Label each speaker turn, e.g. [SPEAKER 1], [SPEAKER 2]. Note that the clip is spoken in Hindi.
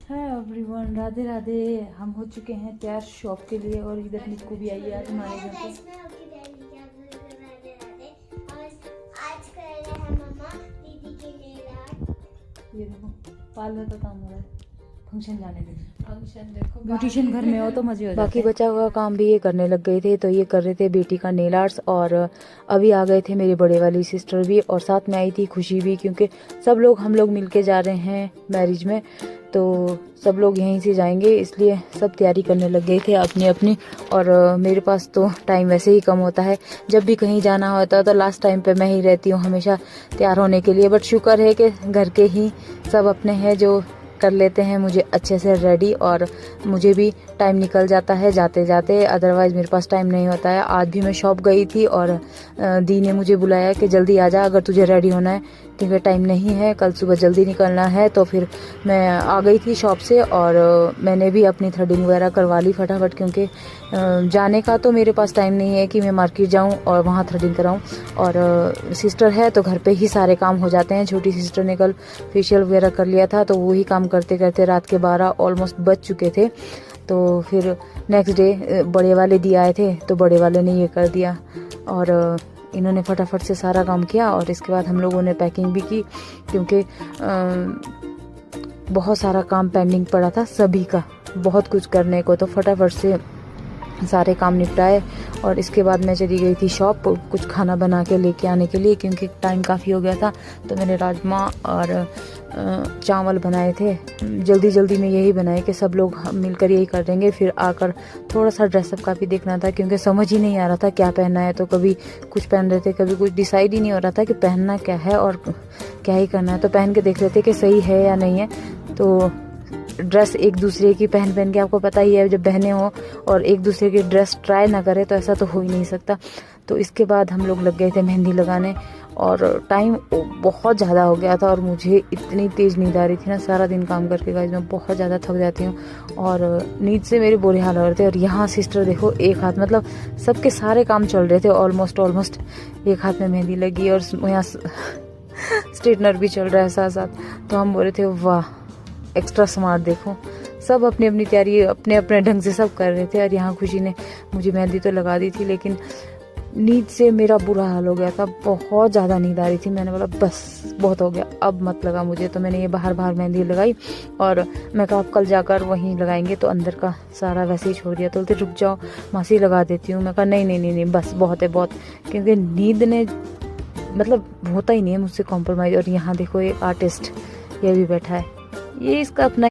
[SPEAKER 1] है एवरीवन, राधे राधे। हम हो चुके हैं तैयार शॉप के लिए और इधर निक्कू भी आई है आज हमारे घर पे। ये देखो पार्लर का काम हो रहा है, फंक्शन जाने के फंक्शन देखो ब्यूटिशियन घर में हो तो मजे हो जाते।
[SPEAKER 2] बाकी बचा हुआ काम भी ये करने लग गए थे, तो ये कर रहे थे बेटी का नेल आर्ट्स। और अभी आ गए थे मेरे बड़े वाली सिस्टर भी, और साथ में आई थी खुशी भी, क्योंकि हम लोग मिलके जा रहे हैं मैरिज में, तो सब लोग यहीं से जाएंगे, इसलिए सब तैयारी करने लग गए थे अपनी अपनी। और मेरे पास तो टाइम वैसे ही कम होता है, जब भी कहीं जाना होता तो लास्ट टाइम पे मैं ही रहती हूँ हमेशा तैयार होने के लिए। बट शुक्र है कि घर के ही सब अपने हैं जो कर लेते हैं मुझे अच्छे से रेडी, और मुझे भी टाइम निकल जाता है जाते जाते, अदरवाइज़ मेरे पास टाइम नहीं होता है। आज भी मैं शॉप गई थी और दी ने मुझे बुलाया कि जल्दी आ जा अगर तुझे रेडी होना है, क्योंकि टाइम नहीं है, कल सुबह जल्दी निकलना है। तो फिर मैं आ गई थी शॉप से, और मैंने भी अपनी थ्रेडिंग वगैरह करवा ली फटाफट, क्योंकि जाने का तो मेरे पास टाइम नहीं है कि मैं मार्केट जाऊं और वहां थ्रेडिंग कराऊं। और सिस्टर है तो घर पे ही सारे काम हो जाते हैं। छोटी सिस्टर ने कल फेशियल वगैरह कर लिया था, तो वही काम करते करते रात के 12 ऑलमोस्ट बज चुके थे। तो फिर नेक्स्ट डे बड़े वाले दी आए थे, तो बड़े वाले ने ये कर दिया, और इन्होंने फटाफट से सारा काम किया। और इसके बाद हम लोगों ने पैकिंग भी की, क्योंकि बहुत सारा काम पेंडिंग पड़ा था सभी का, बहुत कुछ करने को, तो फटाफट से सारे काम निपटाए। और इसके बाद मैं चली गई थी शॉप कुछ खाना बना के लेके आने के लिए, क्योंकि टाइम काफ़ी हो गया था। तो मैंने राजमा और चावल बनाए थे, जल्दी जल्दी में यही बनाए कि सब लोग मिलकर यही कर देंगे। फिर आकर थोड़ा सा ड्रेसअप का भी देखना था, क्योंकि समझ ही नहीं आ रहा था क्या पहनना है। तो कभी कुछ पहन रहे थे, कभी कुछ, डिसाइड ही नहीं हो रहा था कि पहनना क्या है और क्या ही करना है। तो पहन के देख रहे थे कि सही है या नहीं है। तो ड्रेस एक दूसरे की पहन के, आपको पता ही है जब बहनें हो और एक दूसरे की ड्रेस ट्राई ना करे तो ऐसा तो हो ही नहीं सकता। तो इसके बाद हम लोग लग गए थे मेहंदी लगाने, और टाइम बहुत ज़्यादा हो गया था, और मुझे इतनी तेज़ नींद आ रही थी ना, सारा दिन काम करके गाइस मैं बहुत ज़्यादा थक जाती हूँ, और नींद से मेरे बुरे हाल हो रहे थे। और यहाँ सिस्टर देखो एक हाथ, मतलब सबके सारे काम चल रहे थे ऑलमोस्ट, एक हाथ में मेहंदी लगी और यहाँ स्ट्रेटनर भी चल रहा है साथ साथ। तो हम बोल रहे थे वाह एक्स्ट्रा स्मार्ट, देखो सब अपनी अपनी तैयारी अपने अपने ढंग से सब कर रहे थे। और यहाँ खुशी ने मुझे मेहंदी तो लगा दी थी, लेकिन नींद से मेरा बुरा हाल हो गया था, बहुत ज़्यादा नींद आ रही थी। मैंने बोला बस बहुत हो गया, अब मत लगा मुझे। तो मैंने ये बाहर मेहंदी लगाई, और मैं कहा कल जाकर वहीं लगाएंगे, तो अंदर का सारा वैसे ही छोड़ दिया। तो बोलते रुक जाओ मासी लगा देती हूँ। मैं कहा नहीं बस बहुत है बहुत, क्योंकि नींद ने मतलब होता ही नहीं है मुझसे कॉम्प्रोमाइज़। और यहाँ देखो ये आर्टिस्ट ये भी बैठा है, ये इसका अपना